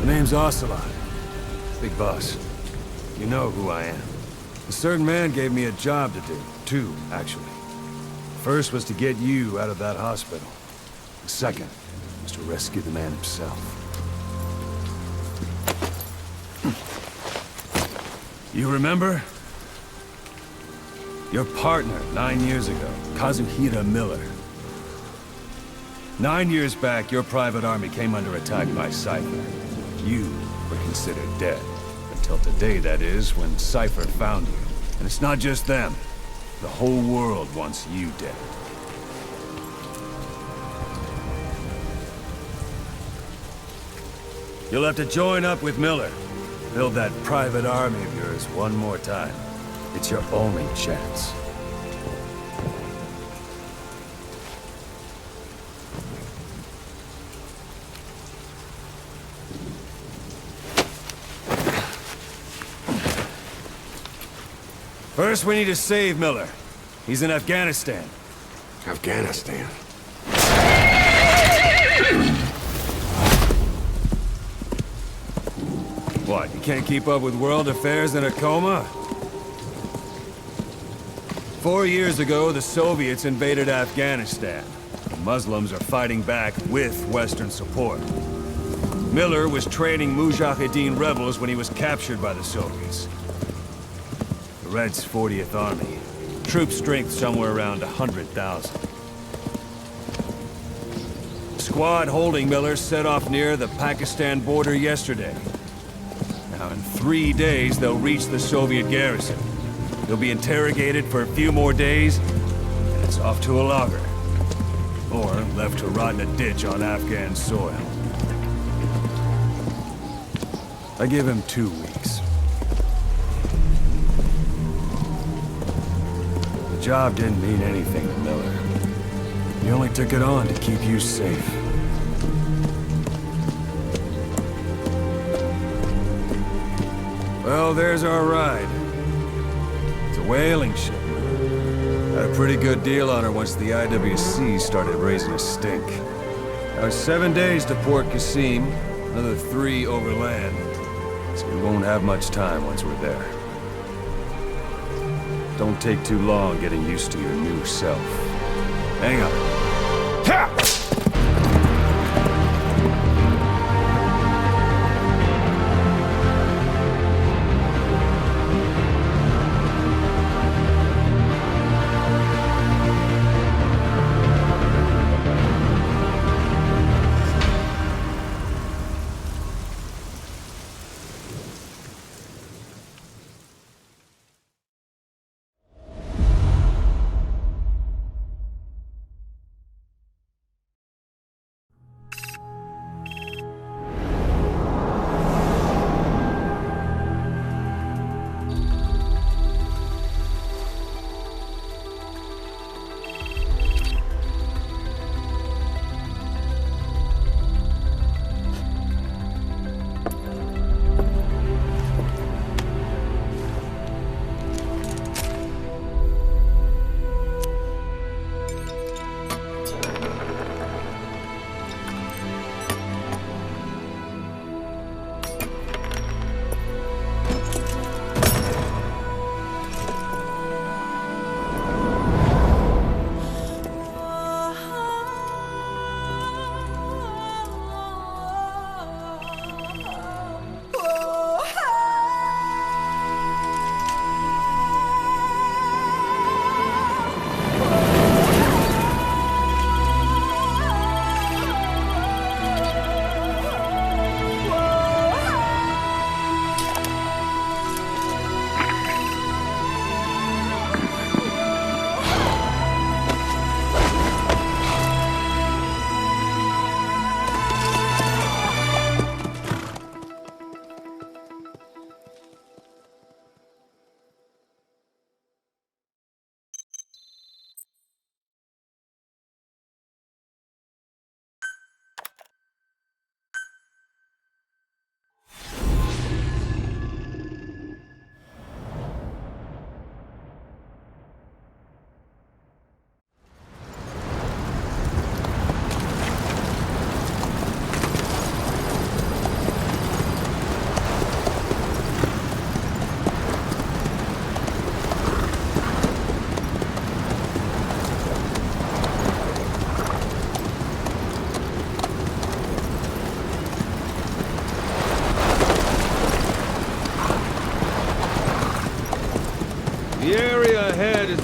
The name's Ocelot. Big boss. You know who I am. A certain man gave me a job to do. Two, actually. First was to get you out of that hospital. The second was to rescue the man himself. You remember? Your partner 9 years ago, Kazuhira Miller. 9 years back, your private army came under attack by Cypher. You were considered dead. Until today, that is, when Cypher found you. And it's not just them. The whole world wants you dead. You'll have to join up with Miller. Build that private army of yours one more time. It's your only chance. First, we need to save Miller. He's in Afghanistan. Afghanistan? What, you can't keep up with world affairs in a coma? 4 years ago, the Soviets invaded Afghanistan. The Muslims are fighting back with Western support. Miller was training Mujahideen rebels when he was captured by the Soviets. The Reds' 40th Army. Troop strength somewhere around 100,000. The squad holding Miller set off near the Pakistan border yesterday. Now, in 3 days, they'll reach the Soviet garrison. He'll be interrogated for a few more days, and it's off to a lager. Or left to rot in a ditch on Afghan soil. I give him 2 weeks. The job didn't mean anything to Miller. He only took it on to keep you safe. Well, there's our ride. It's a whaling ship. Had a pretty good deal on her once the IWC started raising a stink. Now it's 7 days to Port Qasim, another 3 overland. So we won't have much time once we're there. Don't take too long getting used to your new self. Hang on. Ha!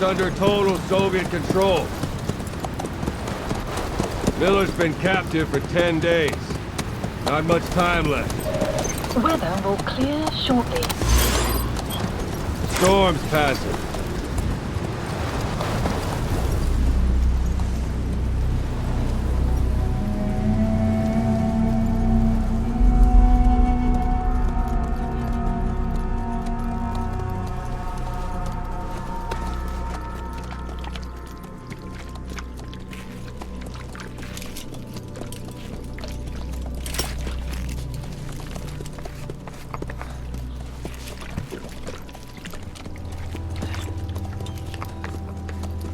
It's under total Soviet control. Miller's been captive for 10 days. Not much time left. Weather will clear shortly. Storm's passing.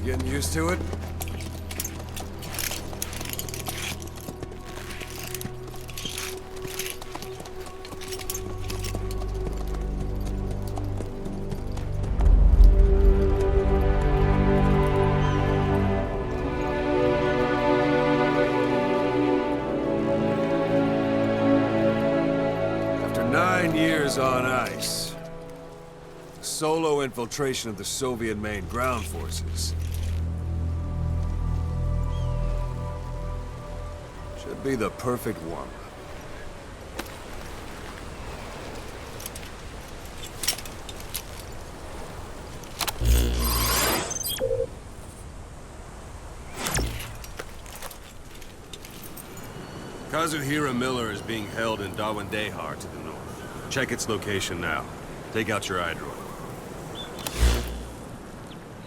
Getting used to it? After 9 years on ice, solo infiltration of the Soviet main ground forces should be the perfect warm-up. Kazuhira Miller is being held in Dawandehar to the north. Check its location now. Take out your iDroid.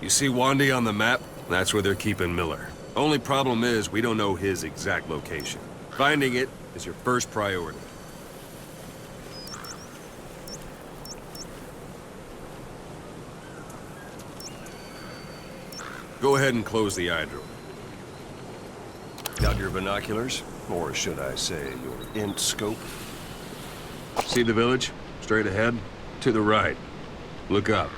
You see Wandi on the map? That's where they're keeping Miller. Only problem is, we don't know his exact location. Finding it is your first priority. Go ahead and close the iDroid. Got your binoculars? Or should I say, your int scope? See the village? Straight ahead? To the right. Look up.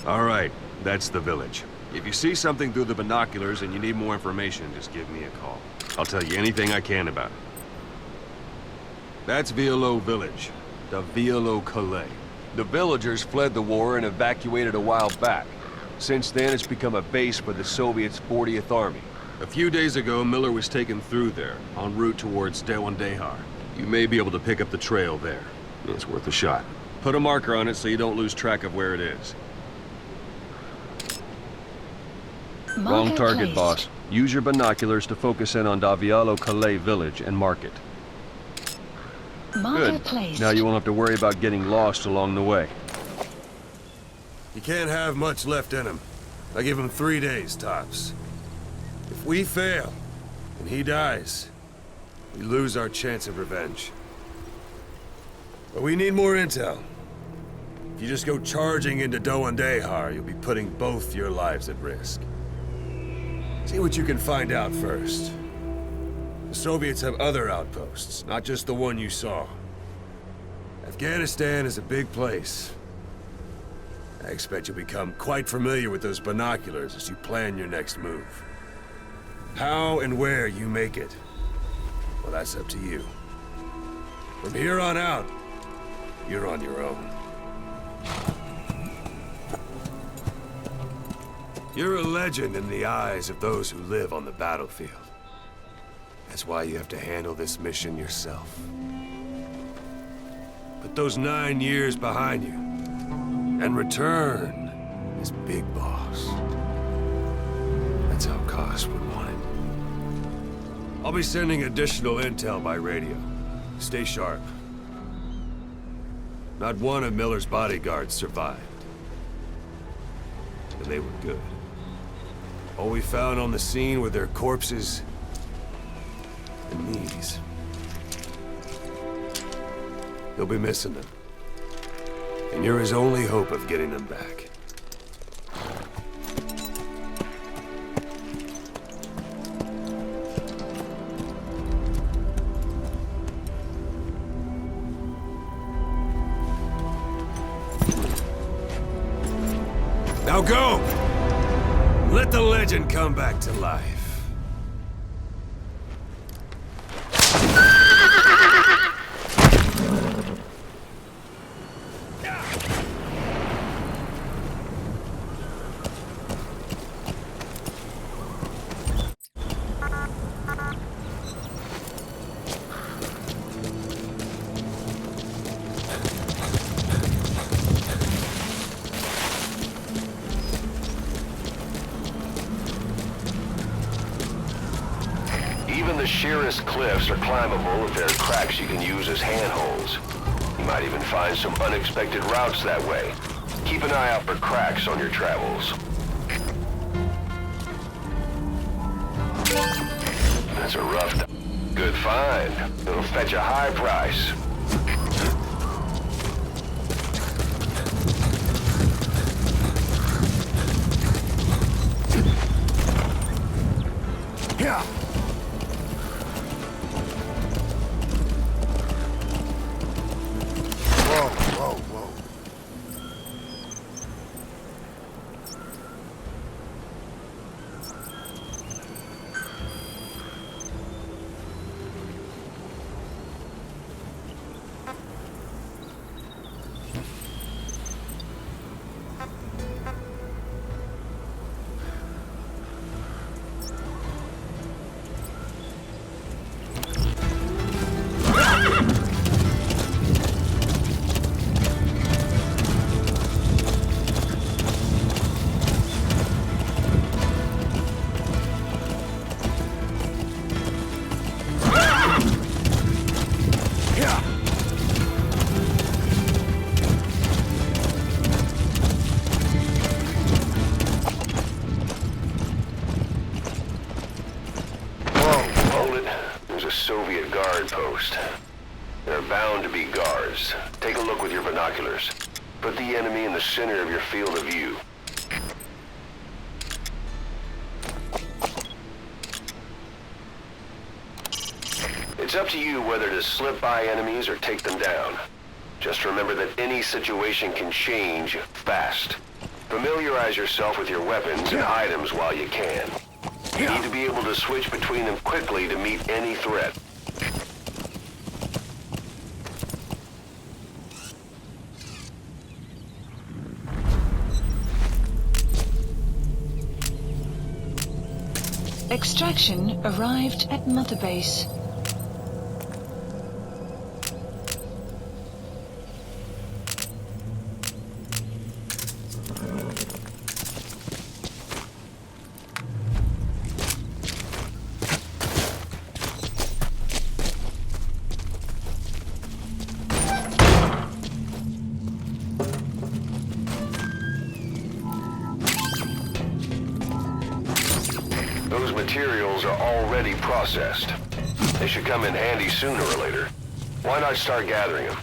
All right, that's the village. If you see something through the binoculars and you need more information, just give me a call. I'll tell you anything I can about it. That's Violo Village, the Violo Calais. The villagers fled the war and evacuated a while back. Since then, it's become a base for the Soviets' 40th Army. A few days ago, Miller was taken through there, en route towards Dawandehar. You may be able to pick up the trail there. It's worth a shot. Put a marker on it so you don't lose track of where it is. Wrong target, boss. Use your binoculars to focus in on Davialo Calais village and mark it. Good. Now you won't have to worry about getting lost along the way. He can't have much left in him. I give him 3 days, tops. If we fail, and he dies, we lose our chance of revenge. But we need more intel. If you just go charging into Dawandehar, you'll be putting both your lives at risk. See what you can find out first. The Soviets have other outposts, not just the one you saw. Afghanistan is a big place. I expect you'll become quite familiar with those binoculars as you plan your next move. How and where you make it, well, that's up to you. From here on out, you're on your own. You're a legend in the eyes of those who live on the battlefield. That's why you have to handle this mission yourself. Put those 9 years behind you, and return as Big Boss. That's how Koss would want it. I'll be sending additional intel by radio. Stay sharp. Not one of Miller's bodyguards survived. And they were good. All we found on the scene were their corpses and knees. You'll be missing them. And you're his only hope of getting them back. Now go! Let the legend come back to life. Even the sheerest cliffs are climbable if there are cracks you can use as handholds. You might even find some unexpected routes that way. Keep an eye out for cracks on your travels. That's a rough... Good find. It'll fetch a high price. Yeah. Whoa, whoa, whoa. Soviet guard post. There are bound to be guards. Take a look with your binoculars. Put the enemy in the center of your field of view. It's up to you whether to slip by enemies or take them down. Just remember that any situation can change fast. Familiarize yourself with your weapons and items while you can. You need to be able to switch between them quickly to meet any threat. Extraction arrived at Mother Base. Those materials are already processed. They should come in handy sooner or later. Why not start gathering them?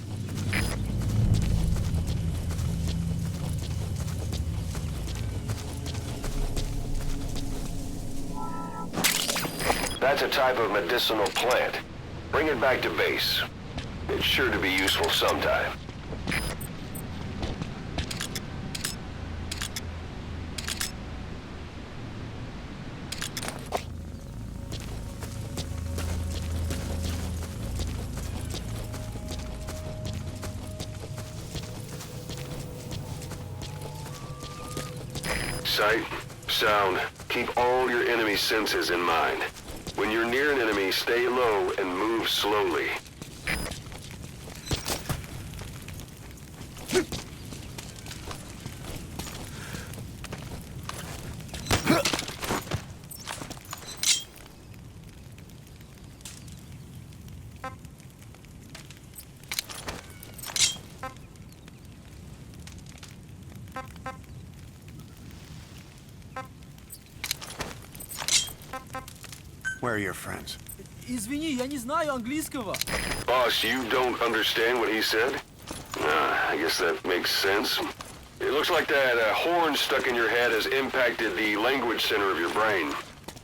That's a type of medicinal plant. Bring it back to base. It's sure to be useful sometime. Sight, sound, keep all your enemy senses in mind. When you're near an enemy, stay low and move slowly. Where are your friends? Извини, я не знаю английского. Boss, you don't understand what he said? I guess that makes sense. It looks like that horn stuck in your head has impacted the language center of your brain.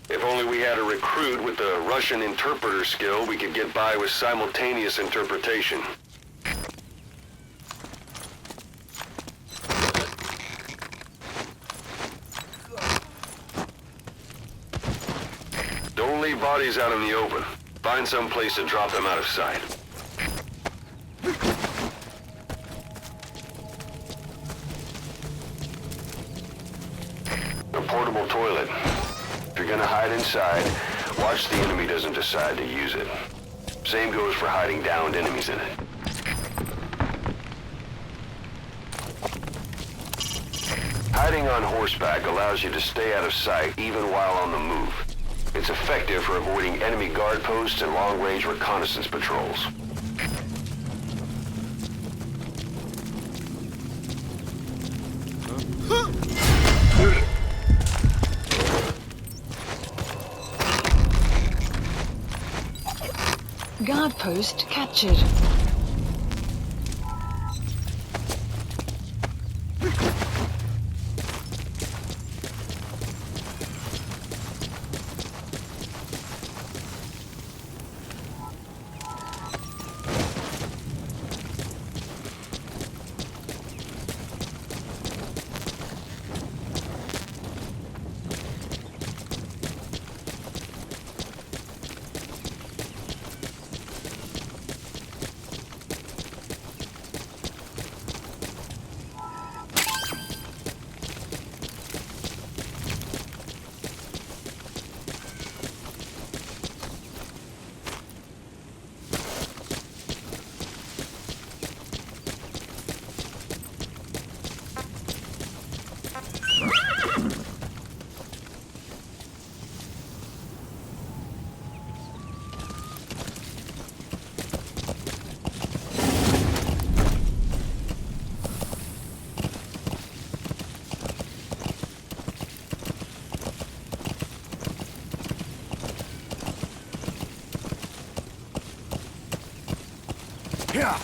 If only we had a recruit with the Russian interpreter skill, we could get by with simultaneous interpretation. Don't leave bodies out in the open. Find some place to drop them out of sight. A portable toilet. If you're gonna hide inside, watch the enemy doesn't decide to use it. Same goes for hiding downed enemies in it. Hiding on horseback allows you to stay out of sight even while on the move. It's effective for avoiding enemy guard posts and long-range reconnaissance patrols. Guard post captured. Yeah.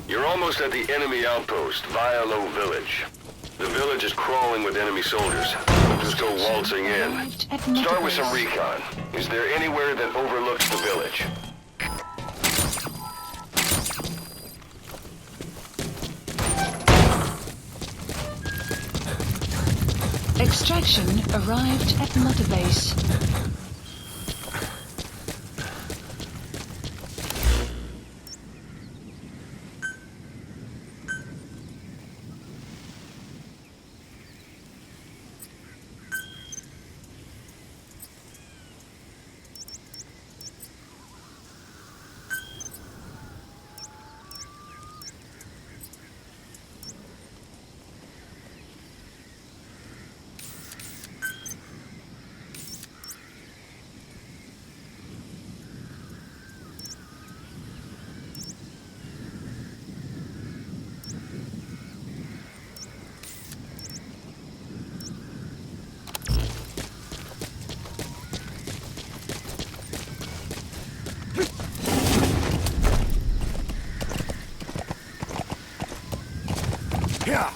You're almost at the enemy outpost, Helo village. The village is crawling with enemy soldiers. Just go waltzing in. Arrived at Mother Start with some Base. recon. Is there anywhere that overlooks the village? Extraction arrived at Mother Base. Yeah.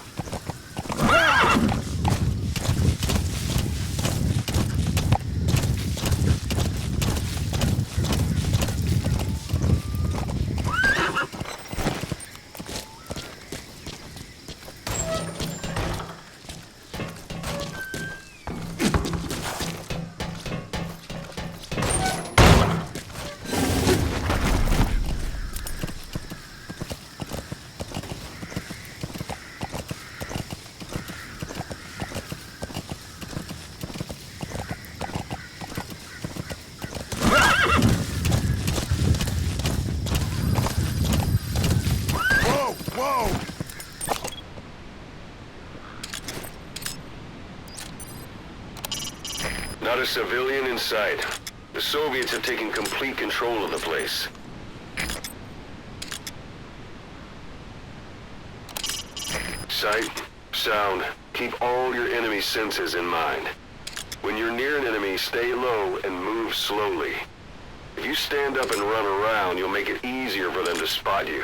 Not a civilian in sight. The Soviets have taken complete control of the place. Sight, sound, keep all your enemy senses in mind. When you're near an enemy, stay low and move slowly. If you stand up and run around, you'll make it easier for them to spot you.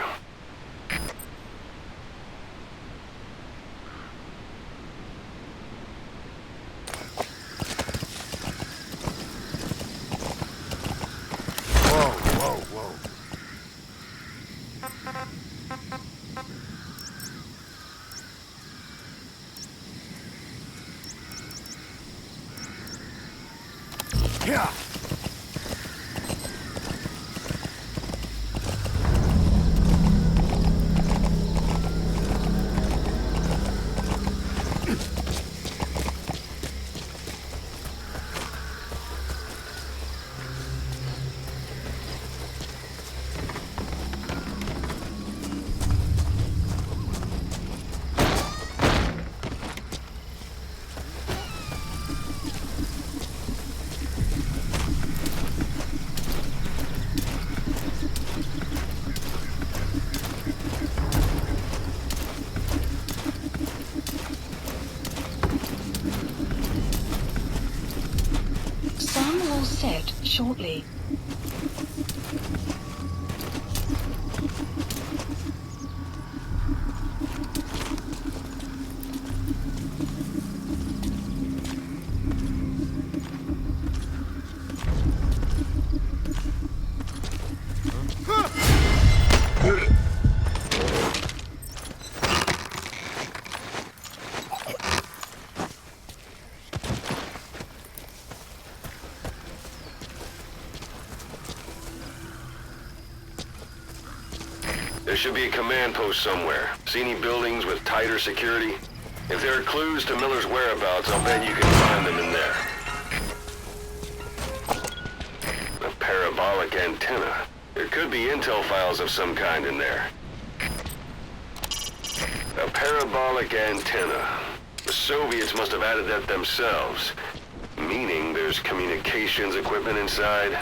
Yeah. shortly. There should be a command post somewhere. See any buildings with tighter security? If there are clues to Miller's whereabouts, I'll bet you can find them in there. A parabolic antenna. There could be intel files of some kind in there. A parabolic antenna. The Soviets must have added that themselves. Meaning there's communications equipment inside.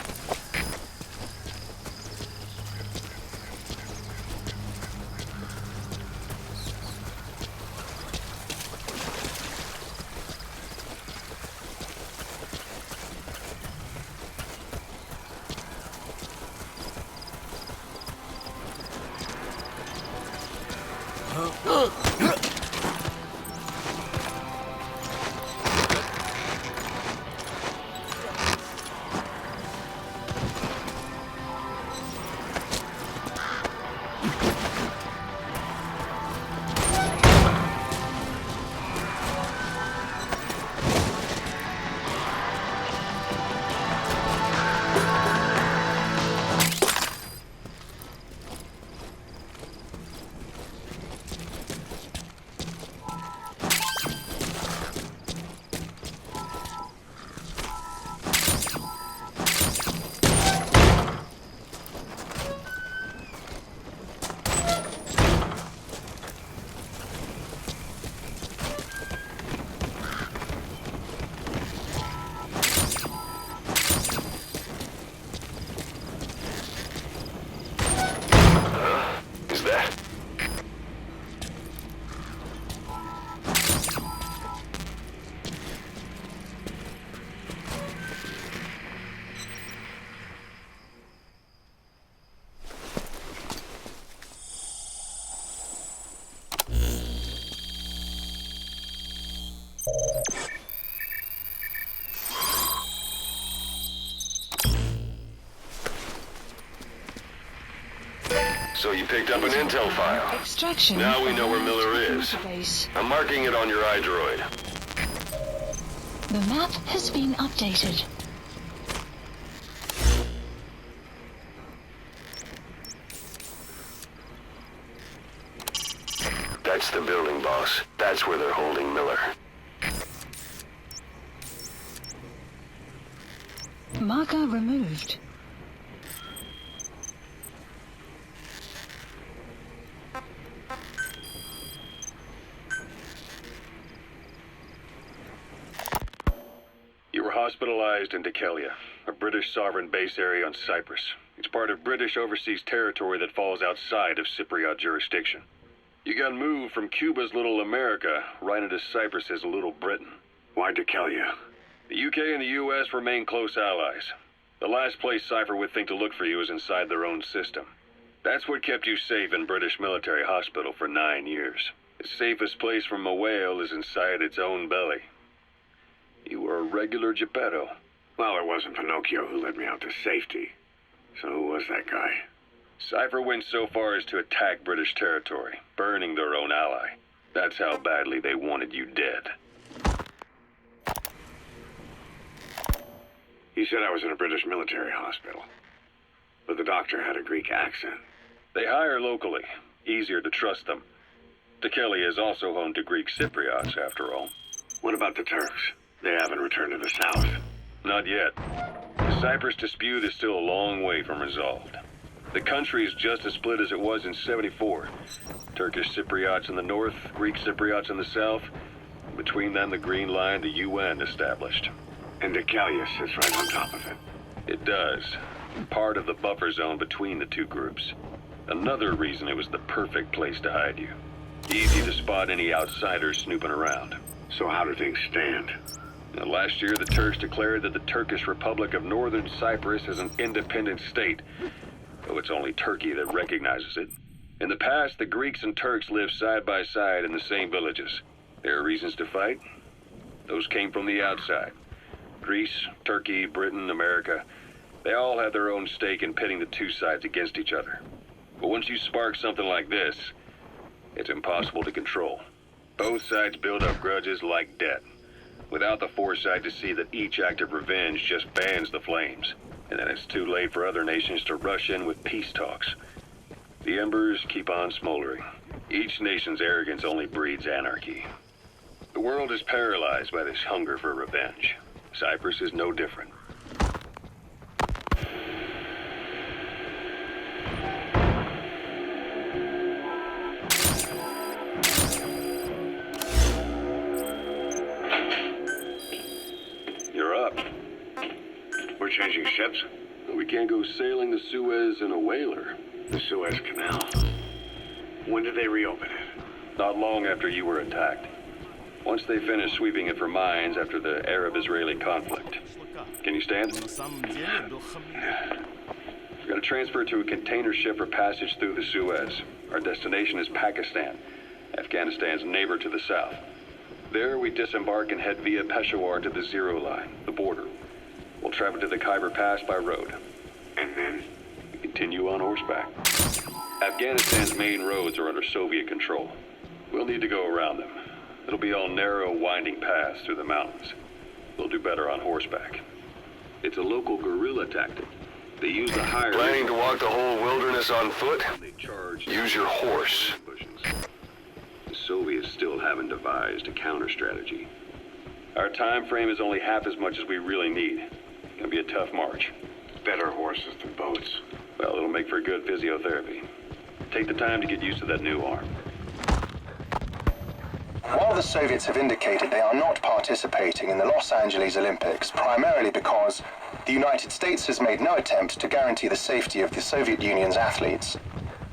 So you picked up an intel file. Extraction. Now we know where Miller is. Database. I'm marking it on your iDroid. The map has been updated. That's the building, boss. That's where they're holding Miller. Marker removed. You were hospitalized in Dekelia, a British sovereign base area on Cyprus. It's part of British overseas territory that falls outside of Cypriot jurisdiction. You got moved from Cuba's Little America right into Cyprus's Little Britain. Why Dekelia? The UK and the US remain close allies. The last place Cypher would think to look for you is inside their own system. That's what kept you safe in British military hospital for 9 years. The safest place from a whale is inside its own belly. You were a regular Geppetto. Well, it wasn't Pinocchio who led me out to safety. So who was that guy? Cypher went so far as to attack British territory, burning their own ally. That's how badly they wanted you dead. He said I was in a British military hospital. But the doctor had a Greek accent. They hire locally. Easier to trust them. Dekelia is also home to Greek Cypriots, after all. What about the Turks? They haven't returned to the south. Not yet. The Cyprus dispute is still a long way from resolved. The country is just as split as it was in '74. Turkish Cypriots in the north, Greek Cypriots in the south. Between them, the Green Line, the UN established. And Dekelia sits right on top of it. It does. Part of the buffer zone between the two groups. Another reason it was the perfect place to hide you. Easy to spot any outsiders snooping around. So how do things stand? Now, last year, the Turks declared that the Turkish Republic of Northern Cyprus is an independent state, though it's only Turkey that recognizes it. In the past, the Greeks and Turks lived side by side in the same villages. There are reasons to fight. Those came from the outside. Greece, Turkey, Britain, America, they all had their own stake in pitting the two sides against each other. But once you spark something like this, it's impossible to control. Both sides build up grudges like debt, without the foresight to see that each act of revenge just fans the flames. And then it's too late for other nations to rush in with peace talks. The embers keep on smoldering. Each nation's arrogance only breeds anarchy. The world is paralyzed by this hunger for revenge. Cyprus is no different. You're up. We're changing ships? We can't go sailing the Suez in a whaler. The Suez Canal. When did they reopen it? Not long after you were attacked. Once they finished sweeping it for mines after the Arab-Israeli conflict. Can you stand? We're going to transfer it to a container ship for passage through the Suez. Our destination is Pakistan, Afghanistan's neighbor to the south. There, we disembark and head via Peshawar to the Zero Line, the border. We'll travel to the Khyber Pass by road. And then? We continue on horseback. Afghanistan's main roads are under Soviet control. We'll need to go around them. It'll be all narrow, winding paths through the mountains. We'll do better on horseback. It's a local guerrilla tactic. They use the higher... Planning to walk the whole wilderness on foot? They charge... Use your horse. The Soviets still haven't devised a counter-strategy. Our time frame is only half as much as we really need. It's gonna be a tough march. Better horses than boats. Well, it'll make for good physiotherapy. Take the time to get used to that new arm. While the Soviets have indicated they are not participating in the Los Angeles Olympics, primarily because the United States has made no attempt to guarantee the safety of the Soviet Union's athletes,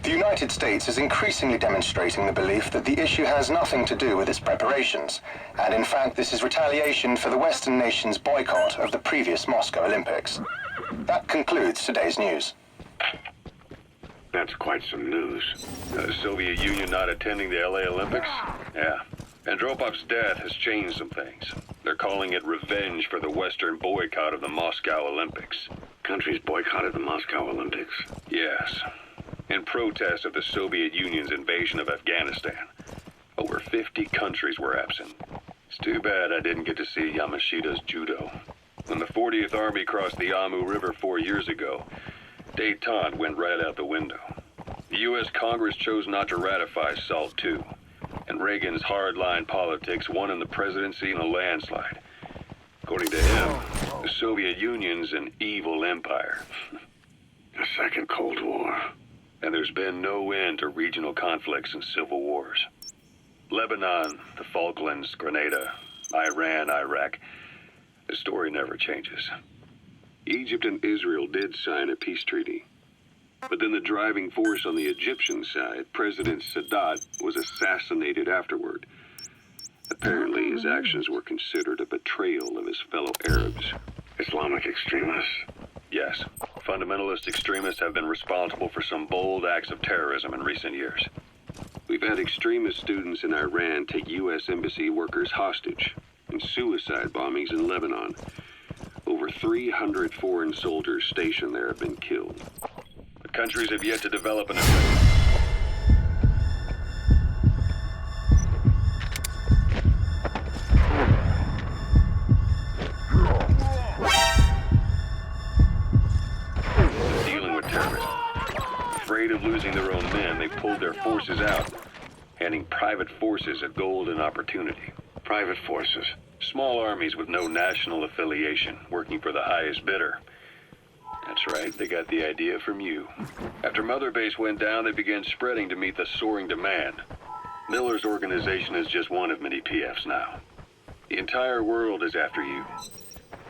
the United States is increasingly demonstrating the belief that the issue has nothing to do with its preparations, and in fact this is retaliation for the Western nations' boycott of the previous Moscow Olympics. That concludes today's news. That's quite some news. The Soviet Union not attending the LA Olympics? Yeah. Andropov's death has changed some things. They're calling it revenge for the Western boycott of the Moscow Olympics. Countries boycotted the Moscow Olympics? Yes. In protest of the Soviet Union's invasion of Afghanistan. Over 50 countries were absent. It's too bad I didn't get to see Yamashita's judo. When the 40th Army crossed the Amu River 4 years ago, détente went right out the window. The U.S. Congress chose not to ratify SALT II, and Reagan's hardline politics won him the presidency in a landslide. According to him, the Soviet Union's an evil empire. A second Cold War. And there's been no end to regional conflicts and civil wars. Lebanon, the Falklands, Grenada, Iran, Iraq. The story never changes. Egypt and Israel did sign a peace treaty. But then the driving force on the Egyptian side, President Sadat, was assassinated afterward. Apparently, his actions were considered a betrayal of his fellow Arabs. Islamic extremists? Yes. Fundamentalist extremists have been responsible for some bold acts of terrorism in recent years. We've had extremist students in Iran take U.S. embassy workers hostage, and suicide bombings in Lebanon. Over 300 foreign soldiers stationed there have been killed. The countries have yet to develop an dealing with terrorism. Afraid of losing their own men, they pulled their forces out, handing private forces a golden opportunity. Private forces? Small armies with no national affiliation, working for the highest bidder. That's right, they got the idea from you. After Mother Base went down, they began spreading to meet the soaring demand. Miller's organization is just one of many PFs now. The entire world is after you.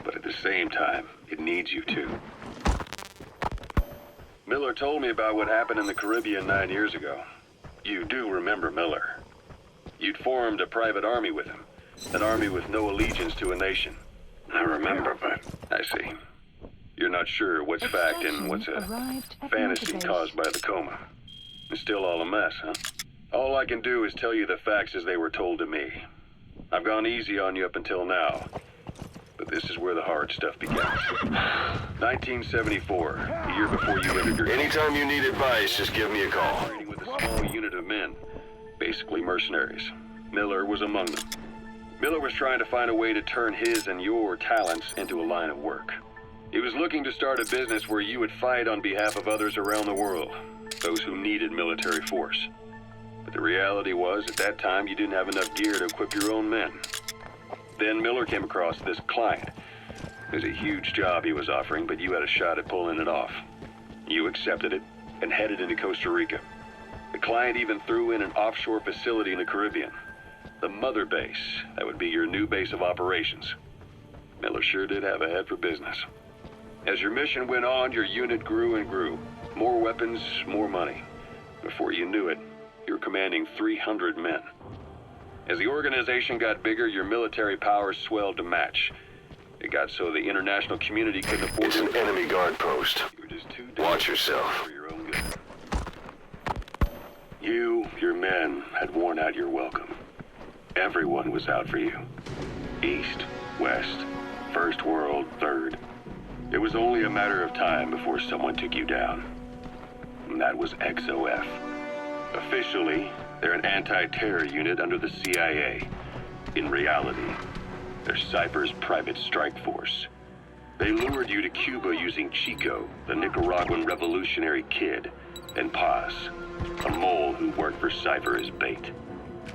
But at the same time, it needs you too. Miller told me about what happened in the Caribbean 9 years ago. You do remember Miller. You'd formed a private army with him. An army with no allegiance to a nation. I remember, but I see. You're not sure what's fact and what's a fantasy caused by the coma. It's still all a mess, huh? All I can do is tell you the facts as they were told to me. I've gone easy on you up until now, but this is where the hard stuff begins. 1974, the year before you entered your... Anytime you need advice, just give me a call. Operating with a small unit of men, basically mercenaries. Miller was among them. Miller was trying to find a way to turn his and your talents into a line of work. He was looking to start a business where you would fight on behalf of others around the world, those who needed military force. But the reality was, at that time, you didn't have enough gear to equip your own men. Then Miller came across this client. It was a huge job he was offering, but you had a shot at pulling it off. You accepted it and headed into Costa Rica. The client even threw in an offshore facility in the Caribbean. The mother base, that would be your new base of operations. Miller sure did have a head for business. As your mission went on, your unit grew and grew. More weapons, more money. Before you knew it, you were commanding 300 men. As the organization got bigger, your military powers swelled to match. It got so the international community couldn't afford It's an enemy guard post. You were just too Watch dangerous yourself. for your own good. You, your men, had worn out your welcome. Everyone was out for you. East, West, First World, Third. It was only a matter of time before someone took you down. And that was XOF. Officially, they're an anti-terror unit under the CIA. In reality, they're Cypher's private strike force. They lured you to Cuba using Chico, the Nicaraguan revolutionary kid, and Paz, a mole who worked for Cypher as bait.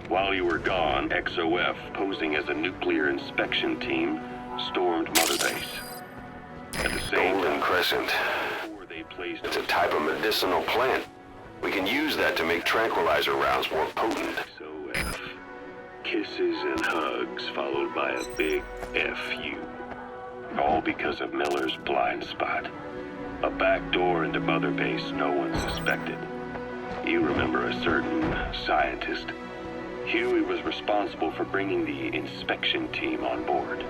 While you were gone, XOF, posing as a nuclear inspection team, stormed Mother Base. At the same Golden time, Crescent. before they placed It's a type of medicinal plant. We can use that to make tranquilizer rounds more potent. XOF. Kisses and hugs followed by a big F.U. All because of Miller's blind spot. A back door into Mother Base no one suspected. You remember a certain scientist. Huey was responsible for bringing the inspection team on board,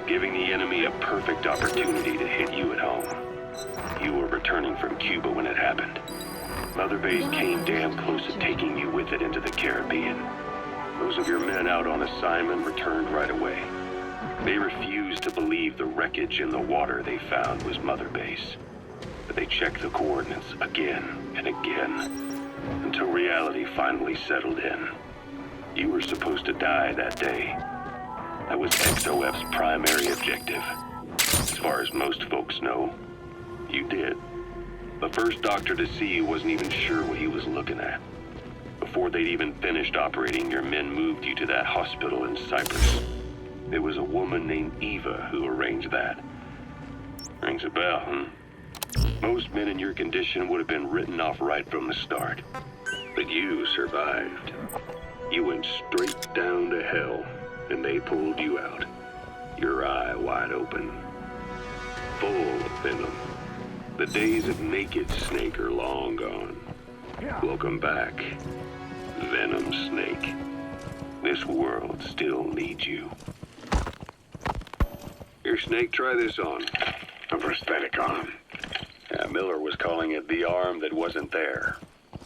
giving the enemy a perfect opportunity to hit you at home. You were returning from Cuba when it happened. Mother Base came damn close to taking you with it into the Caribbean. Those of your men out on assignment returned right away. They refused to believe the wreckage in the water they found was Mother Base. But they checked the coordinates again and again, until reality finally settled in. You were supposed to die that day. That was XOF's primary objective. As far as most folks know, you did. The first doctor to see you wasn't even sure what he was looking at. Before they'd even finished operating, your men moved you to that hospital in Cyprus. There was a woman named Eva who arranged that. Rings a bell, huh? Most men in your condition would have been written off right from the start. But you survived. You went straight down to hell, and they pulled you out. Your eye wide open. Full of venom. The days of naked Snake are long gone. Welcome back, Venom Snake. This world still needs you. Here, Snake, try this on. a prosthetic arm. Yeah, Miller was calling it the arm that wasn't there.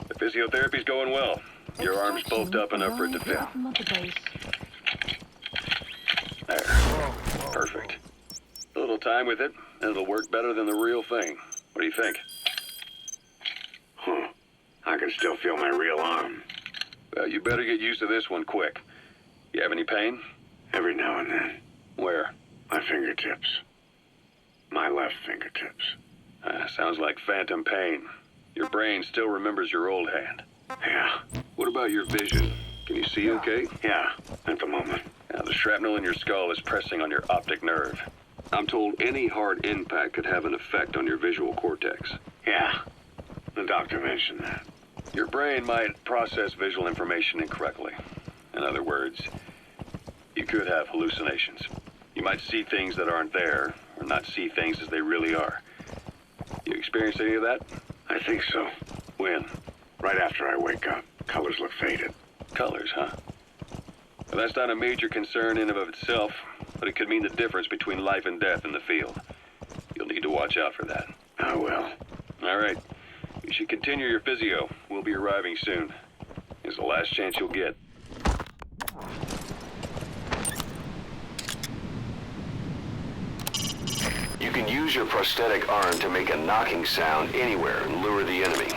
The physiotherapy's going well. Your arm's bulked up enough for it to fit. There. Perfect. A little time with it, and it'll work better than the real thing. What do you think? Huh. I can still feel my real arm. Well, you better get used to this one quick. You have any pain? Every now and then. Where? My fingertips. My left fingertips. Sounds like phantom pain. Your brain still remembers your old hand. Yeah. What about your vision? Can you see okay? Yeah, at the moment. Now, the shrapnel in your skull is pressing on your optic nerve. I'm told any hard impact could have an effect on your visual cortex. Yeah. The doctor mentioned that. Your brain might process visual information incorrectly. In other words, you could have hallucinations. You might see things that aren't there, or not see things as they really are. You experience any of that? I think so. When? Right after I wake up. Colors look faded. Colors, huh? Well, that's not a major concern in and of itself, but it could mean the difference between life and death in the field. You'll need to watch out for that. I will. All right. You should continue your physio. We'll be arriving soon. It's the last chance you'll get. You can use your prosthetic arm to make a knocking sound anywhere and lure the enemy.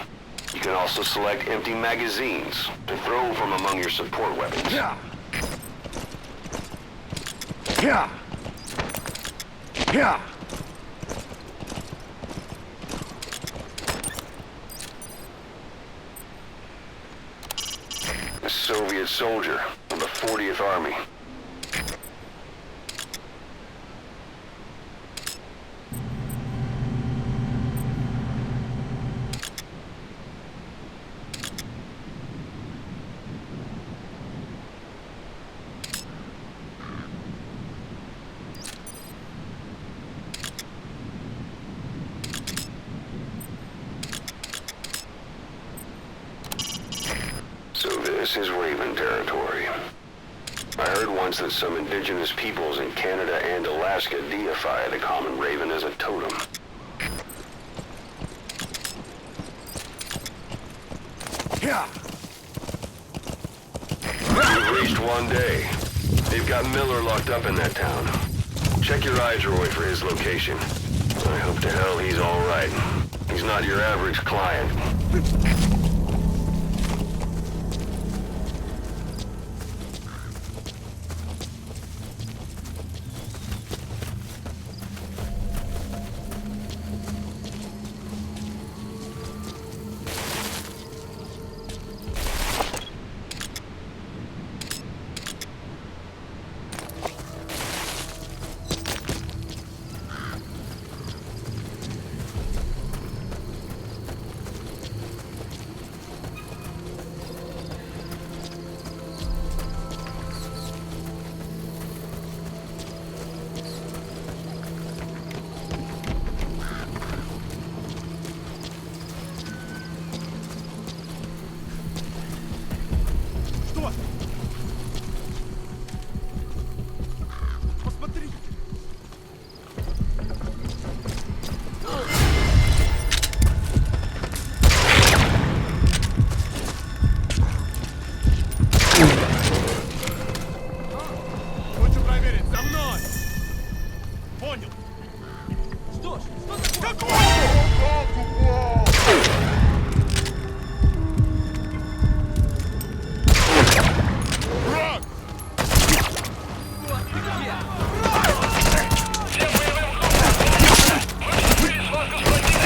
You can also select empty magazines to throw from among your support weapons. Yeah. Yeah. Yeah. A Soviet soldier of the 40th Army. So this is Raven territory. I heard once that some indigenous peoples in Canada and Alaska deify the common raven as a totem. Yeah. You've reached one day. They've got Miller locked up in that town. Check your iDroid for his location. I hope to hell he's all right. He's not your average client.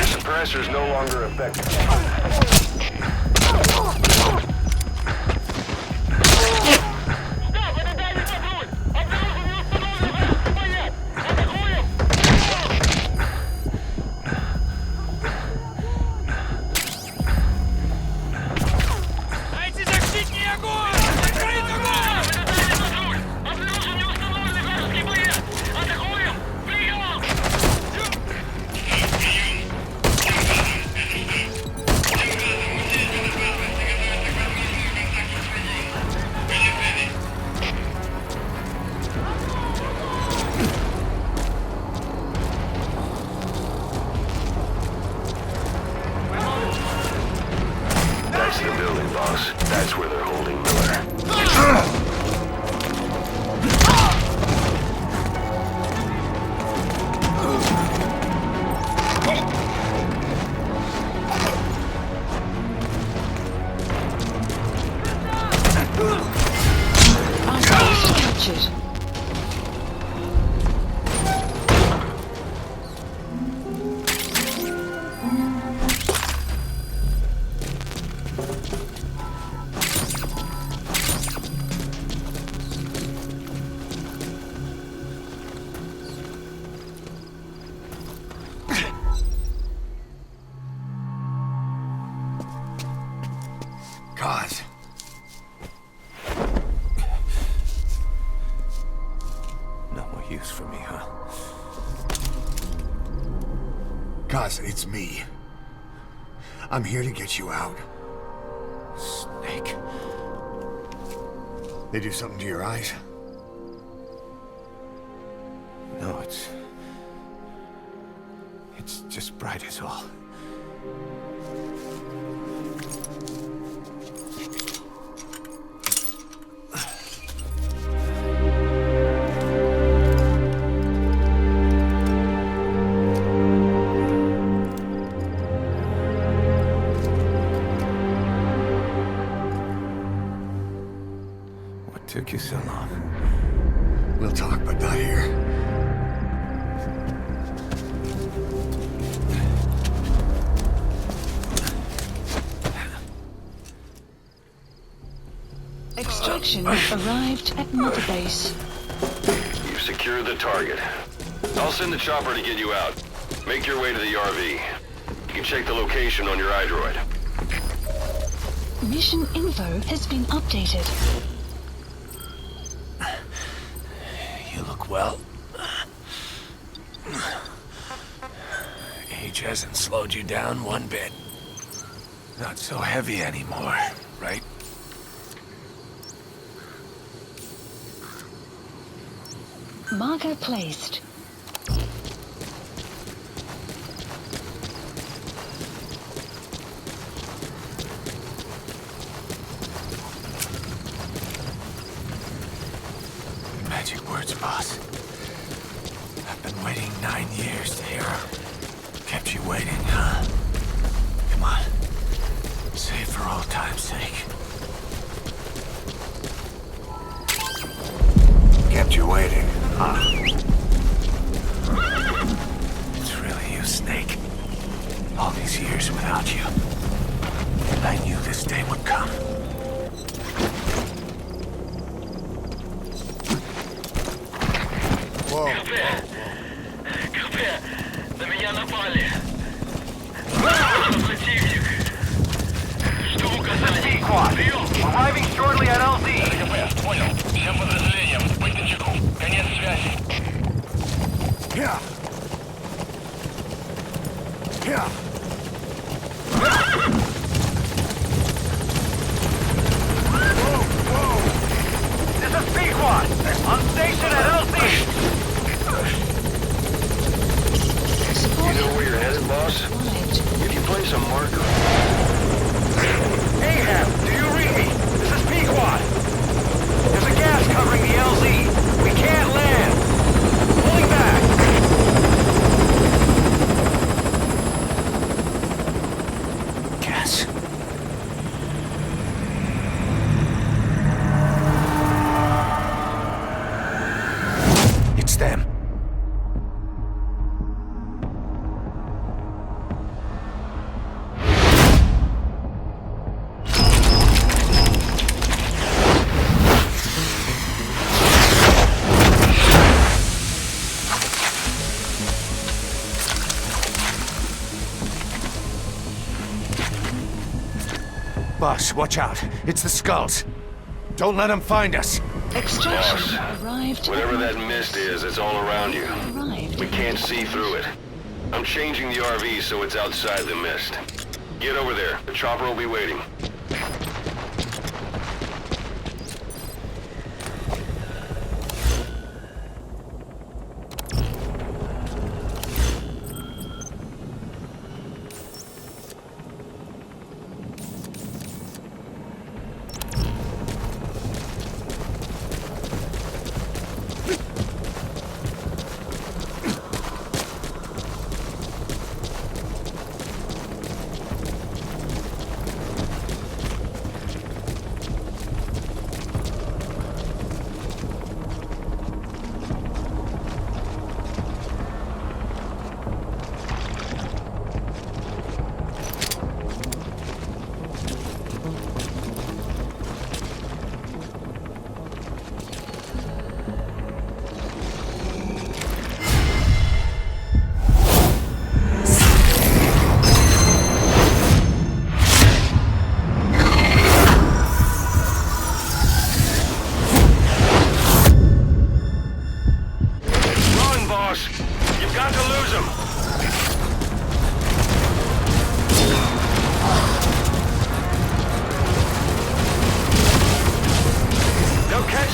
Suppressor's no longer effective. That's the building, boss. That's where they're holding Miller. Outpost captured. God. No more use for me, huh? Cause it's me. I'm here to get you out. Snake. They do something to your eyes? No, it's just bright as all. What took you so long? We'll talk, but not here. Extraction arrived at Mother Base. You've secured the target. I'll send the chopper to get you out. Make your way to the RV. You can check the location on your iDroid. Mission info has been updated. You look well. Age hasn't slowed you down one bit. Not so heavy anymore, right? Marker placed. Magic words, boss. I've been waiting 9 years to hear 'em. Kept you waiting, huh? Come on. Say it for old time's sake. Kept you waiting, huh? It's really you, Snake. All these years without you. I knew this day would come. Whoa. Капе, на меня напали. Противник. Что указали? Прием. Arriving shortly at LZ. КП, понял. Всем подразделениям. Быть начеку. Конец связи. Yeah. Yeah. This is P-Quad. On station at LZ. You know where you're headed, boss? If you place a marker... Ahab, do you read me? This is P-Quad. There's a gas covering the LZ. We can't land. Pulling back. Gas. It's them. Boss, watch out. It's the skulls. Don't let them find us. Extraction Boss, arrived. whatever that mist is, it's all around you. Arrived. We can't see through it. I'm changing the RV so it's outside the mist. Get over there. The chopper will be waiting.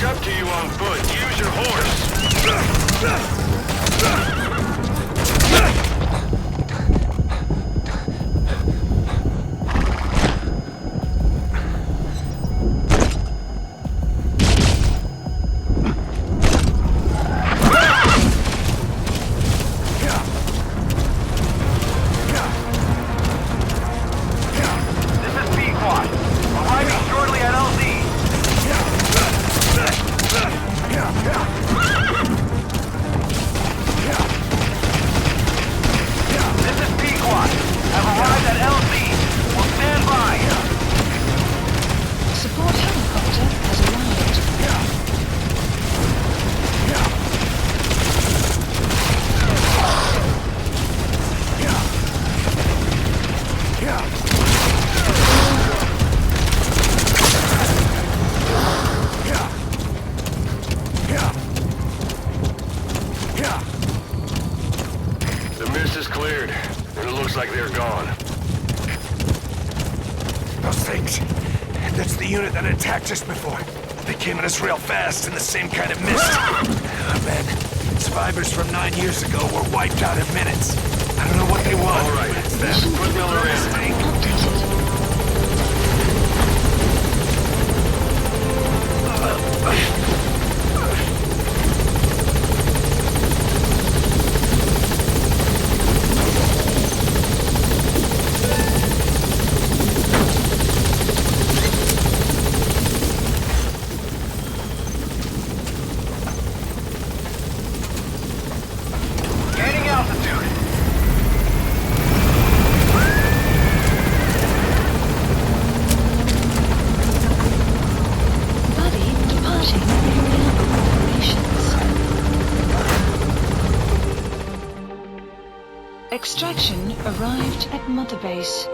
catch up to you on foot. Use your horse. Like they're gone. Those things. That's the unit that attacked us before. They came at us real fast in the same kind of mist. Oh, man. Survivors from 9 years ago were wiped out in minutes. I don't know what they want. All right, it's them. Put Miller in. Extraction arrived at Mother Base.